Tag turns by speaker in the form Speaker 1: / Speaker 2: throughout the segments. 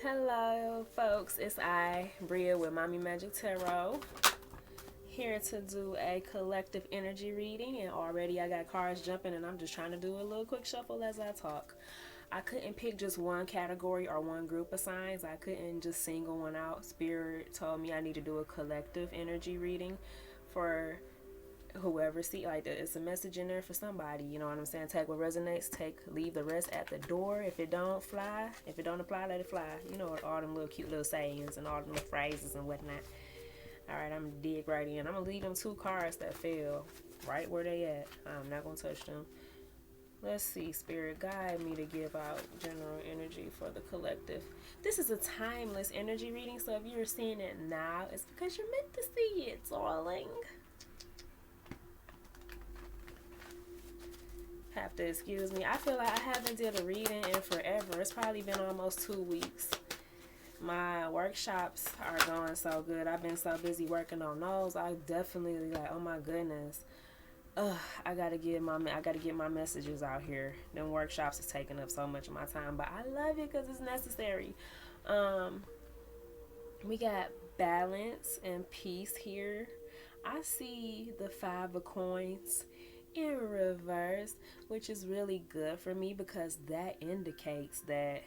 Speaker 1: Hello, folks. It's I, Bria, with Mommy Magic Tarot, here to do a collective energy reading. And already I got cards jumping, and I'm just trying to do a little quick shuffle as I talk. I couldn't pick just one category or one group of signs. I couldn't just single one out. Spirit told me I need to do a collective energy reading for whoever see, like, it's a message in there for somebody, you know what I'm saying? Take what resonates, leave the rest at the door. If it don't apply, let it fly. You know, all them little cute little sayings and all them little phrases and whatnot. All right, I'm gonna dig right in. I'm gonna leave them two cards that fell right where they at. I'm not gonna touch them. Let's see, Spirit, guide me to give out general energy for the collective. This is a timeless energy reading, so if you're seeing it now, it's because you're meant to see it, darling. Have to excuse me. I feel like I haven't did a reading in forever. It's probably been almost 2 weeks. My workshops are going so good. I've been so busy working on those. I definitely like, oh my goodness. I gotta get my messages out here. Them workshops is taking up so much of my time, but I love it because it's necessary. We got balance and peace here. I see the 5 of coins in reverse, which is really good for me because that indicates that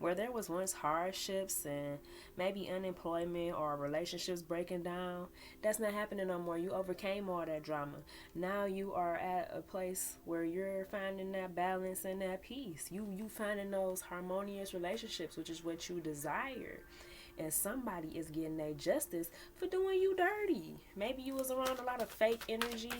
Speaker 1: where there was once hardships and maybe unemployment or relationships breaking down, that's not happening no more. You overcame all that drama. Now you are at a place where you're finding that balance and that peace. You finding those harmonious relationships, which is what you desire. And somebody is getting their justice for doing you dirty. Maybe you was around a lot of fake energy.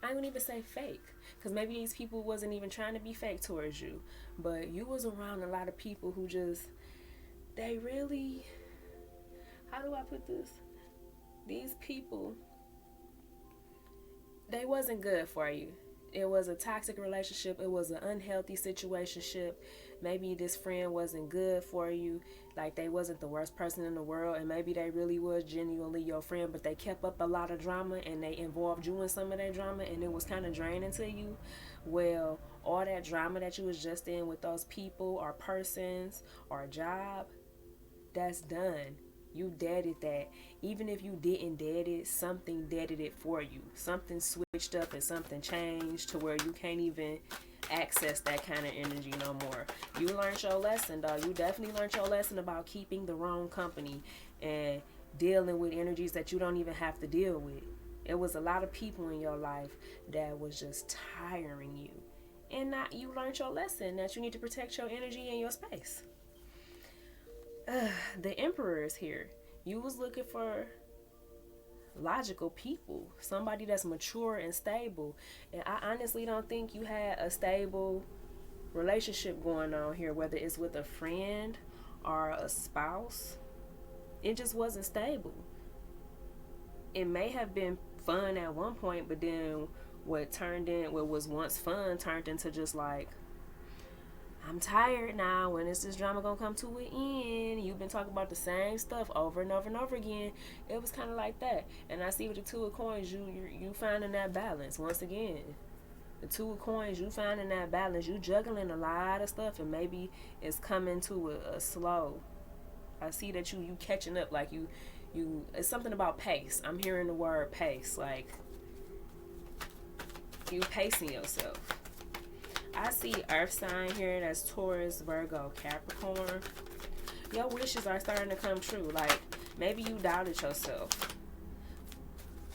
Speaker 1: I don't even say fake, because maybe these people wasn't even trying to be fake towards you, but you was around a lot of people who just, they really, how do I put this? These people, they wasn't good for you. It was a toxic relationship. It was an unhealthy situationship. Maybe this friend wasn't good for you. Like, they wasn't the worst person in the world, and maybe they really was genuinely your friend, but they kept up a lot of drama and they involved you in some of that drama, and it was kind of draining to you. Well, all that drama that you was just in with those people or persons or job, that's done. You deaded that. Even if you didn't dead it, something deaded it for you. Something switched up and something changed to where you can't even access that kind of energy no more. You learned your lesson, dog. You definitely learned your lesson about keeping the wrong company and dealing with energies that you don't even have to deal with. It was a lot of people in your life that was just tiring you. And not, you learned your lesson that you need to protect your energy and your space. The Emperor is here. You was looking for logical people, somebody that's mature and stable, and I honestly don't think you had a stable relationship going on here, whether it's with a friend or a spouse. It just wasn't stable. It may have been fun at one point, but then what was once fun turned into just like, I'm tired now. When is this drama gonna come to an end? You've been talking about the same stuff over and over and over again. It was kind of like that. And I see with the 2 of coins, you finding that balance once again. The 2 of coins, you finding that balance. You juggling a lot of stuff, and maybe it's coming to a slow. I see that you catching up. Like you. It's something about pace. I'm hearing the word pace. Like you pacing yourself. I see earth sign here, that's Taurus, Virgo, Capricorn. Your wishes are starting to come true. Like, maybe you doubted yourself.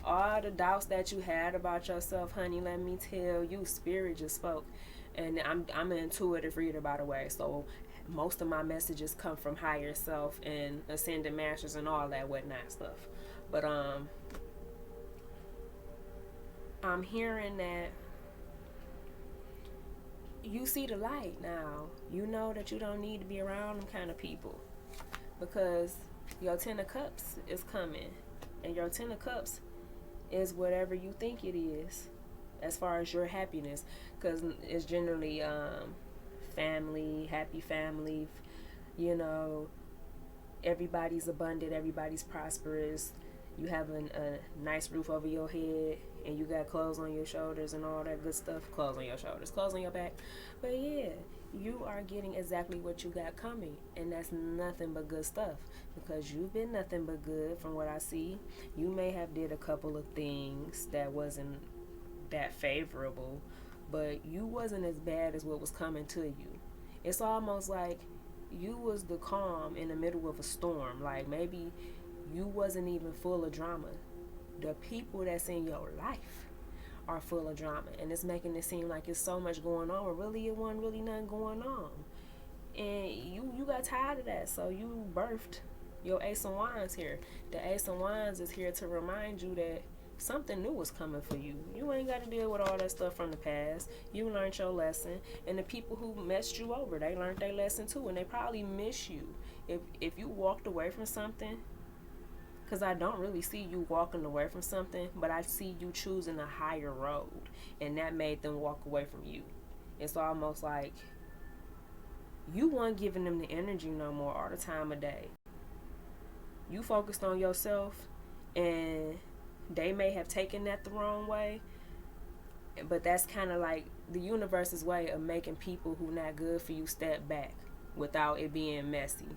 Speaker 1: All the doubts that you had about yourself, honey, let me tell you, Spirit just spoke. And I'm an intuitive reader, by the way, so most of my messages come from higher self and ascended masters and all that whatnot stuff. But I'm hearing that you see the light now. You know that you don't need to be around them kind of people, because your 10 of cups is coming, and your 10 of cups is whatever you think it is as far as your happiness, because it's generally family, happy family, you know, everybody's abundant, everybody's prosperous, you have a nice roof over your head, and you got clothes on your shoulders and all that good stuff. Clothes on your shoulders, clothes on your back. But yeah, you are getting exactly what you got coming, and that's nothing but good stuff, because you've been nothing but good from what I see. You may have did a couple of things that wasn't that favorable, but you wasn't as bad as what was coming to you. It's almost like you was the calm in the middle of a storm. Like maybe you wasn't even full of drama. The people that's in your life are full of drama, and it's making it seem like it's so much going on, but really it wasn't really nothing going on. And you got tired of that, so you birthed your Ace of Wands here. The Ace of Wands is here to remind you that something new is coming for you. You ain't got to deal with all that stuff from the past. You learned your lesson, and the people who messed you over, they learned their lesson too, and they probably miss you. If you walked away from something, because I don't really see you walking away from something, but I see you choosing a higher road, and that made them walk away from you. It's almost like you weren't giving them the energy no more all the time of day. You focused on yourself, and they may have taken that the wrong way, but that's kind of like the universe's way of making people who not good for you step back without it being messy.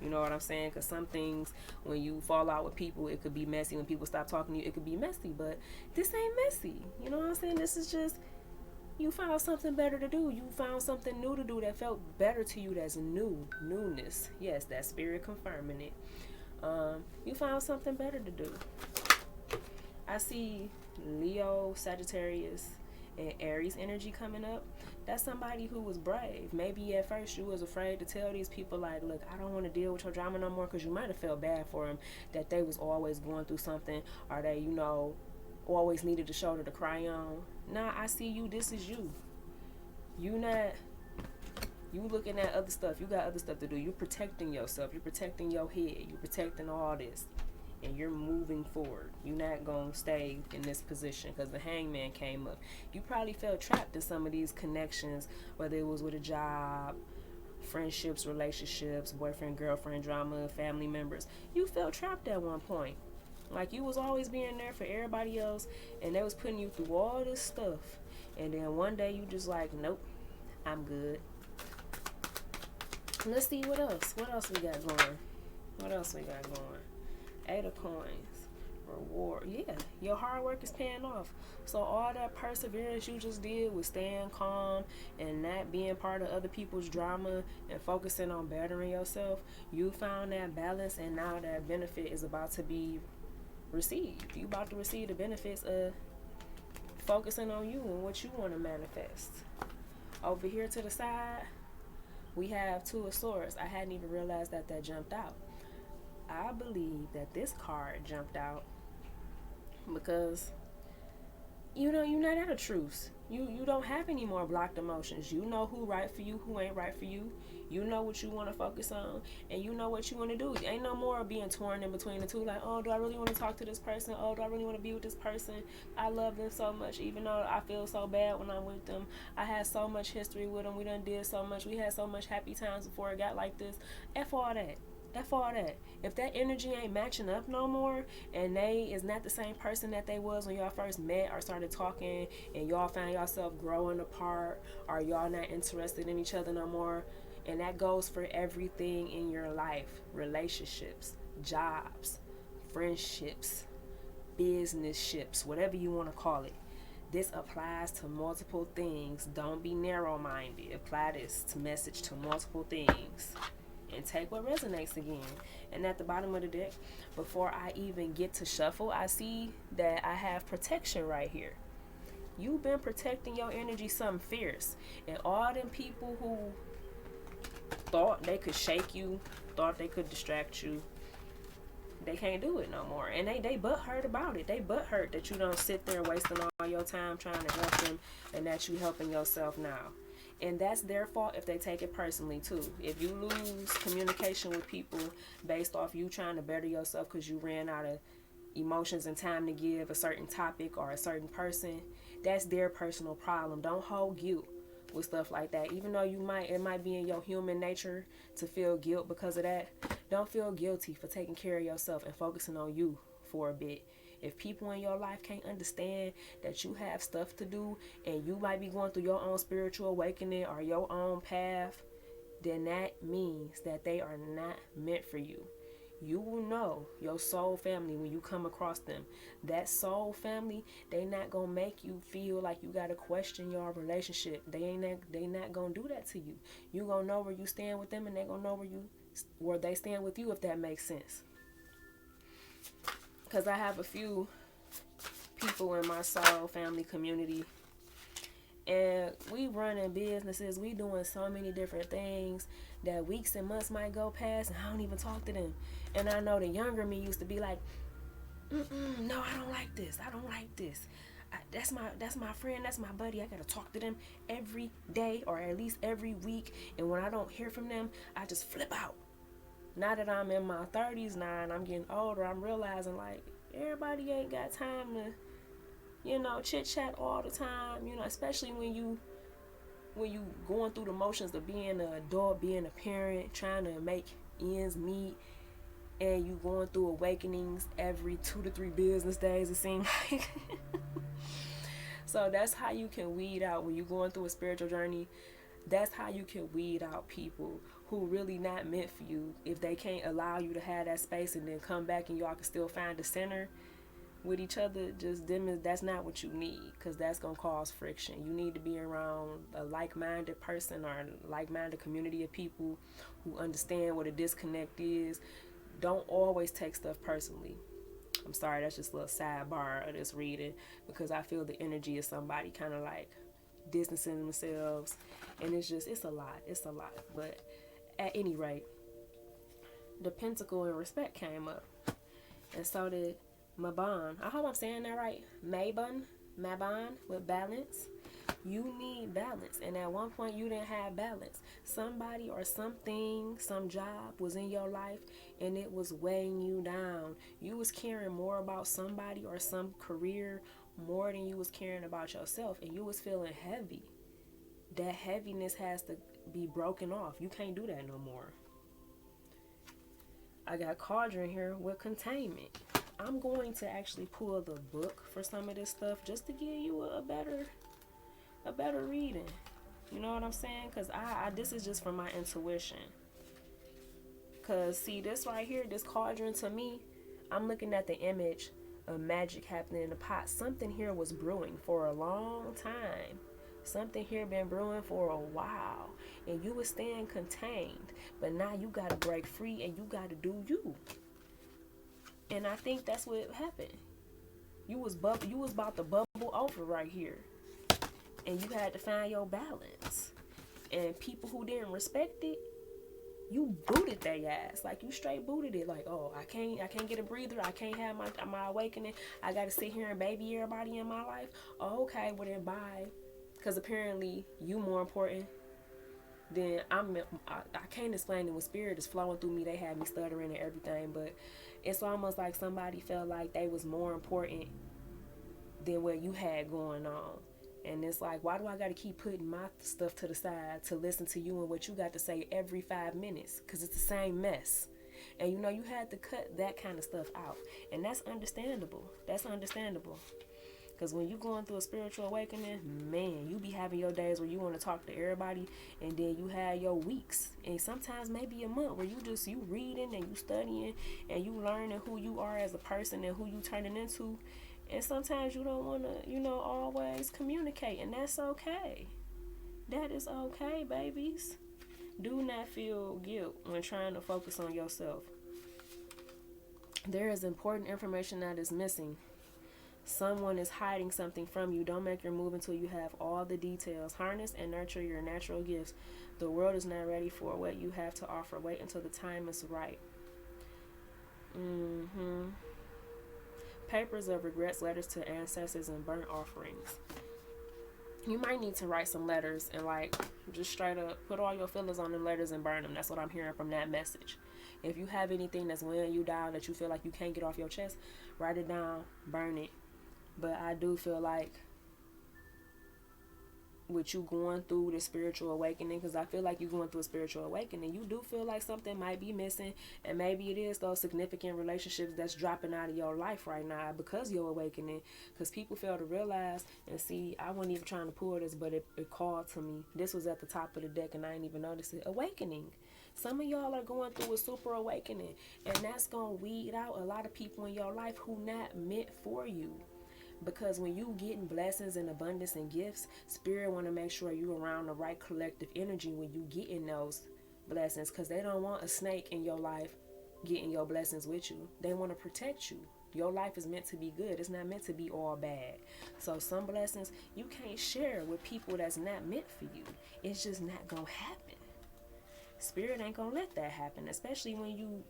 Speaker 1: You know what I'm saying? Because some things, when you fall out with people, it could be messy. When people stop talking to you, it could be messy. But this ain't messy. You know what I'm saying? This is just, you found something better to do. You found something new to do that felt better to you. That's newness. Yes, that spirit confirming it. You found something better to do. I see Leo, Sagittarius, and Aries energy coming up. That's somebody who was brave. Maybe at first you was afraid to tell these people, like, look, I don't want to deal with your drama no more, because you might have felt bad for them, that they was always going through something, or they, always needed a shoulder to cry on. Nah, I see you. This is you. You looking at other stuff. You got other stuff to do. You protecting yourself. You're protecting your head. You're protecting all this. And you're moving forward. You're not going to stay in this position, because the Hangman came up. You probably felt trapped in some of these connections, whether it was with a job, friendships, relationships, boyfriend, girlfriend, drama, family members. You felt trapped at one point. Like you was always being there for everybody else, and they was putting you through all this stuff. And then one day you just like, nope, I'm good. Let's see what else. What else we got going? Eight of Coins. Reward. Yeah, your hard work is paying off. So all that perseverance you just did with staying calm and not being part of other people's drama and focusing on bettering yourself, you found that balance, and now that benefit is about to be received. You about to receive the benefits of focusing on you and what you want to manifest. Over here to the side, we have Two of Swords. I hadn't even realized that jumped out. I believe that this card jumped out because you're not at a truce. You don't have any more blocked emotions. You know who right for you, who ain't right for you. You know what you want to focus on, and you know what you want to do. Ain't no more being torn in between the two. Like, oh, do I really want to talk to this person? Oh, do I really want to be with this person? I love them so much, even though I feel so bad when I'm with them. I had so much history with them. We done did so much. We had so much happy times before it got like this. F all that. If that energy ain't matching up no more, and they is not the same person that they was when y'all first met or started talking, and y'all found yourself growing apart, or y'all not interested in each other no more, and that goes for everything in your life: relationships, jobs, friendships, business ships, whatever you want to call it. This applies to multiple things. Don't be narrow-minded. Apply this message to multiple things. And take what resonates again. And at the bottom of the deck, before I even get to shuffle, I see that I have protection right here. You've been protecting your energy something fierce. And all them people who thought they could shake you, thought they could distract you, they can't do it no more. And they butthurt about it. They butthurt that you don't sit there wasting all your time trying to help them, and that you helping yourself now. And that's their fault if they take it personally too. If you lose communication with people based off you trying to better yourself because you ran out of emotions and time to give a certain topic or a certain person, that's their personal problem. Don't hold guilt with stuff like that. Even though it might be in your human nature to feel guilt because of that, don't feel guilty for taking care of yourself and focusing on you for a bit. If people in your life can't understand that you have stuff to do and you might be going through your own spiritual awakening or your own path, then that means that they are not meant for you. You will know your soul family when you come across them. That soul family, they not gonna make you feel like you gotta question your relationship. They not gonna do that to you. You gonna know where you stand with them, and they gonna know where they stand with you, if that makes sense. Because I have a few people in my soul family community, and we running businesses, we doing so many different things that weeks and months might go past and I don't even talk to them. And I know the younger me used to be like, no, I don't like this. I don't like this. That's my friend. That's my buddy. I gotta talk to them every day or at least every week. And when I don't hear from them, I just flip out. Now that I'm in my 30s now and I'm getting older, I'm realizing like everybody ain't got time to, chit chat all the time, especially when you going through the motions of being an adult, being a parent, trying to make ends meet, and you going through awakenings every 2 to 3 business days, it seems like. So that's how you can weed out when you're going through a spiritual journey. That's how you can weed out people who really not meant for you. If they can't allow you to have that space and then come back and y'all can still find the center with each other, just them, that's not what you need, because that's gonna cause friction. You need to be around a like-minded person or a like-minded community of people who understand what a disconnect is. Don't always take stuff personally. I'm sorry, that's just a little sidebar of this reading, because I feel the energy of somebody kind of like distancing themselves, and it's a lot. But at any rate, the Pentacle and respect came up, and so did Mabon. I hope I'm saying that right. Mabon with balance. You need balance, and at one point you didn't have balance. Somebody or something, some job was in your life and it was weighing you down. You was caring more about somebody or some career more than you was caring about yourself, and you was feeling heavy. That heaviness has to be broken off. You can't do that no more. I got Cauldron here with containment. I'm going to actually pull the book for some of this stuff just to give you a better reading. You know what I'm saying? Because this is just from my intuition. Because see, this right here, this cauldron, to me, I'm looking at the image of magic happening in the pot. Something here was brewing for a long time. Something here been brewing for a while, and you was staying contained, but now you got to break free and you got to do you. And I think that's what happened. You was about to bubble over right here, and you had to find your balance. And people who didn't respect it, you booted their ass. Like, you straight booted it. Like, oh, I can't get a breather. I can't have my awakening. I got to sit here and baby everybody in my life. Oh, okay, well then bye. Because apparently you more important than I can't explain it. When spirit is flowing through me, they have me stuttering and everything, but it's almost like somebody felt like they was more important than what you had going on. And it's like, why do I got to keep putting my stuff to the side to listen to you and what you got to say every 5 minutes? Because it's the same mess. And you had to cut that kind of stuff out. And that's understandable. Because when you going through a spiritual awakening, man, you be having your days where you want to talk to everybody, and then you have your weeks, and sometimes maybe a month where you reading and you studying and you learning who you are as a person and who you turning into. And sometimes you don't want to, always communicate, and that's okay. That is okay, babies. Do not feel guilt when trying to focus on yourself. There is important information that is missing. Someone is hiding something from you. Don't make your move until you have all the details. Harness and nurture your natural gifts. The world is not ready for what you have to offer. Wait until the time is right. Papers of regrets, letters to ancestors, and burnt offerings. You might need to write some letters and just straight up put all your feelings on them letters and burn them. That's what I'm hearing from that message. If you have anything that's weighing you down that you feel like you can't get off your chest, write it down, burn it. But I do feel like with you going through the spiritual awakening, because I feel like you're going through a spiritual awakening. You do feel like something might be missing, and maybe it is those significant relationships that's dropping out of your life right now because you're awakening. Because people fail to realize and see. I wasn't even trying to pull this, but it called to me. This was at the top of the deck, and I didn't even notice it. Awakening. Some of y'all are going through a super awakening, and that's gonna weed out a lot of people in your life who not meant for you. Because when you getting blessings and abundance and gifts, spirit want to make sure you around the right collective energy when you getting those blessings, because they don't want a snake in your life getting your blessings with you. They want to protect you. Your life is meant to be good. It's not meant to be all bad. So some blessings you can't share with people that's not meant for you. It's just not gonna happen. Spirit ain't gonna let that happen, especially when you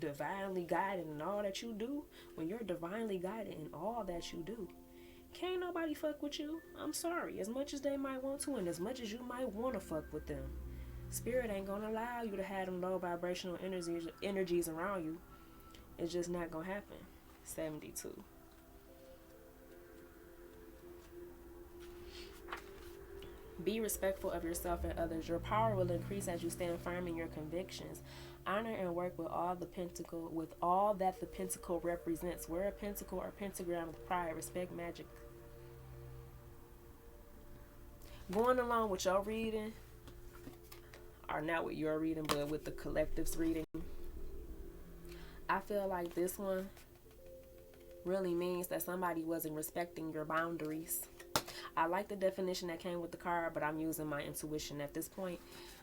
Speaker 1: divinely guided in all that you do. When you're divinely guided in all that you do, can't nobody fuck with you. I'm sorry. As much as they might want to, and as much as you might want to fuck with them, spirit ain't gonna allow you to have them low vibrational energies around you. It's just not gonna happen. 72. Be respectful of yourself and others. Your power will increase as you stand firm in your convictions. Honor and work with all that the pentacle represents. Wear a pentacle or pentagram with pride, respect magic. Going along with your reading, or not with your reading, but with the collective's reading, I feel like this one really means that somebody wasn't respecting your boundaries. I like the definition that came with the card, but I'm using my intuition at this point.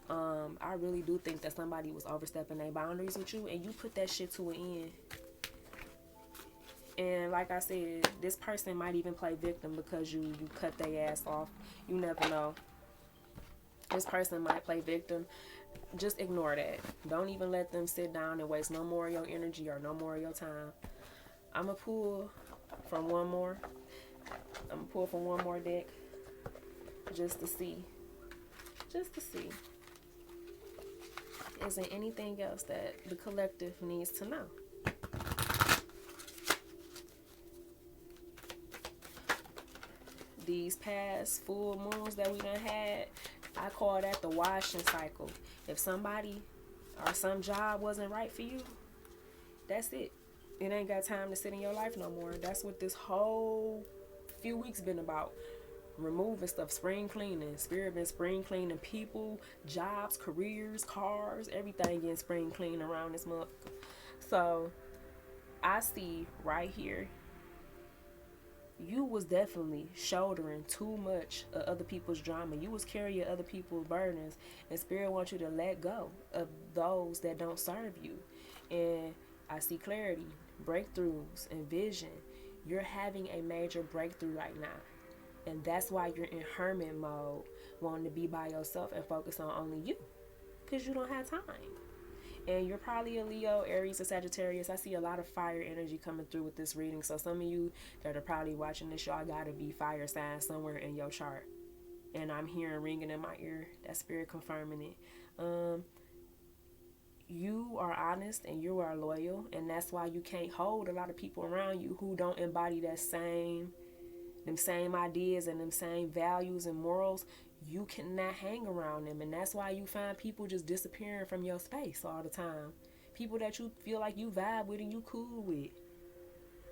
Speaker 1: I really do think that somebody was overstepping their boundaries with you, and you put that shit to an end. And like I said, this person might even play victim because you cut their ass off. You never know. This person might play victim. Just ignore that. Don't even let them sit down and waste no more of your energy or no more of your time. I'm going to pull from one more. I'm going to pull from one more deck just to see. Just to see. Is there anything else that the collective needs to know? These past full moons that we done had, I call that the washing cycle. If somebody or some job wasn't right for you, that's it. It ain't got time to sit in your life no more. That's what this whole few weeks been about. Removing stuff, spring cleaning. Spirit been spring cleaning people, jobs, careers, cars, everything getting spring clean around this month. So I see right here, you was definitely shouldering too much of other people's drama. You was carrying other people's burdens, and spirit wants you to let go of those that don't serve you. And I see clarity, breakthroughs, and vision. You're having a major breakthrough right now. And that's why you're in hermit mode, wanting to be by yourself and focus on only you, because you don't have time. And you're probably a Leo, Aries, or Sagittarius. I see a lot of fire energy coming through with this reading. So some of you that are probably watching this, y'all gotta be fire signs somewhere in your chart. And I'm hearing ringing in my ear. That spirit confirming it. You are honest and you are loyal, and that's why you can't hold a lot of people around you who don't embody them same ideas and them same values and morals. You cannot hang around them, and that's why you find people just disappearing from your space all the time. People that you feel like you vibe with and you cool with.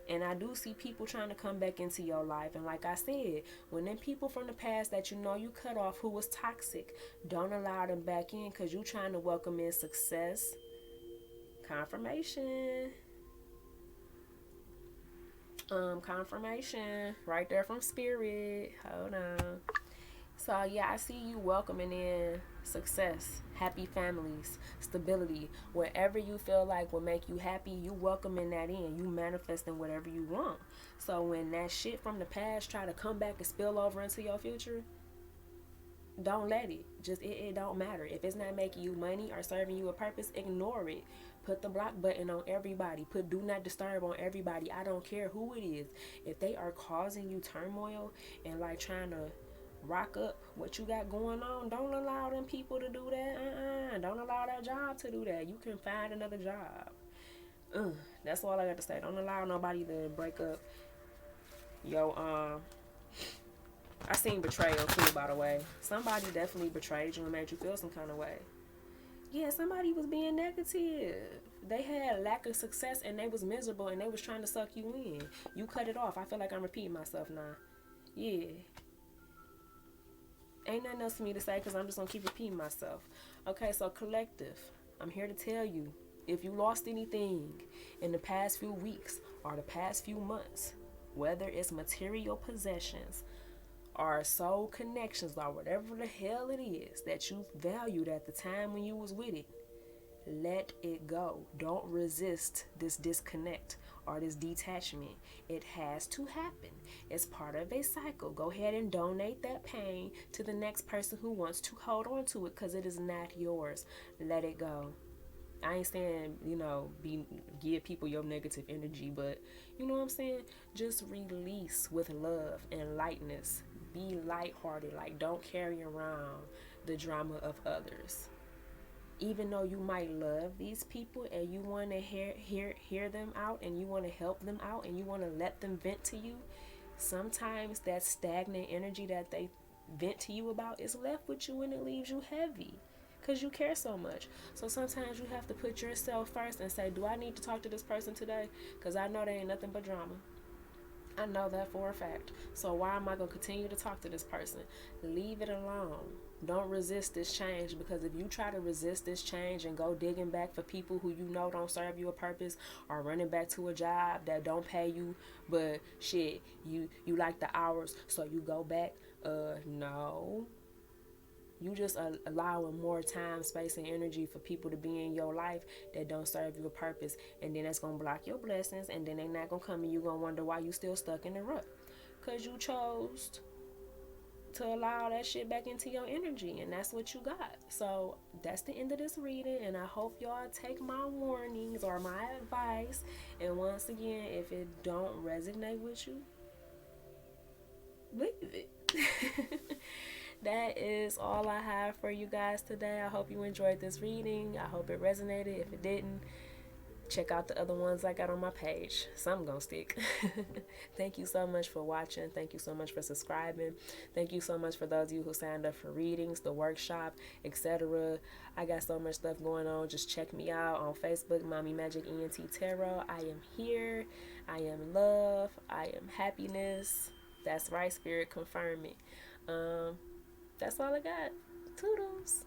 Speaker 1: And I do see people trying to come back into your life. And like I said, when them people from the past that you know you cut off who was toxic, don't allow them back in, because you trying to welcome in success. Confirmation. Confirmation right there from spirit. Hold on. So yeah, I see you welcoming in success, happy families, stability. Whatever you feel like will make you happy, you welcoming that in. You manifesting whatever you want. So when that shit from the past try to come back and spill over into your future, don't let it. Just it don't matter. If it's not making you money or serving you a purpose, ignore it. Put the block button on everybody. Put do not disturb on everybody. I don't care who it is. If they are causing you turmoil and like trying to rock up what you got going on, don't allow them people to do that. Don't allow that job to do that. You can find another job. That's all I got to say. Don't allow nobody to break up your I seen betrayal too, by the way. Somebody definitely betrayed you and made you feel some kind of way. Yeah, somebody was being negative. They had lack of success and they was miserable and they was trying to suck you in. You cut it off. I feel like I'm repeating myself now. Yeah. Ain't nothing else for me to say because I'm just going to keep repeating myself. Okay, so collective. I'm here to tell you, if you lost anything in the past few weeks or the past few months, whether it's material possessions or soul connections or whatever the hell it is that you valued at the time when you was with it, let it go. Don't resist this disconnect or this detachment. It has to happen. It's part of a cycle. Go ahead and donate that pain to the next person who wants to hold on to it because it is not yours. Let it go. I ain't saying, give people your negative energy, but you know what I'm saying? Just release with love and lightness. Be lighthearted. Like, don't carry around the drama of others. Even though you might love these people and you want to hear them out and you want to help them out and you want to let them vent to you, sometimes that stagnant energy that they vent to you about is left with you and it leaves you heavy because you care so much. So sometimes you have to put yourself first and say, do I need to talk to this person today? Because I know there ain't nothing but drama. I know that for a fact. So why am I going to continue to talk to this person? Leave it alone. Don't resist this change, because if you try to resist this change and go digging back for people who you know don't serve you a purpose, or running back to a job that don't pay you, but shit, you like the hours, so you go back, no. You just allowing more time, space, and energy for people to be in your life that don't serve you a purpose. And then that's going to block your blessings. And then they not going to come and you going to wonder why you still stuck in the rut. Because you chose to allow that shit back into your energy. And that's what you got. So that's the end of this reading. And I hope y'all take my warnings or my advice. And once again, if it don't resonate with you, leave it. That is all I have for you guys today. I hope you enjoyed this reading. I hope it resonated. If it didn't, check out the other ones I got on my page. Some gonna stick. Thank you so much for watching. Thank you so much for subscribing. Thank you so much for those of you who signed up for readings, the workshop, etc. I got so much stuff going on. Just check me out on Facebook, Mommy Magic ENT Tarot. I am here. I am love. I am happiness. That's right, Spirit, confirm it. That's all I got. Toodles.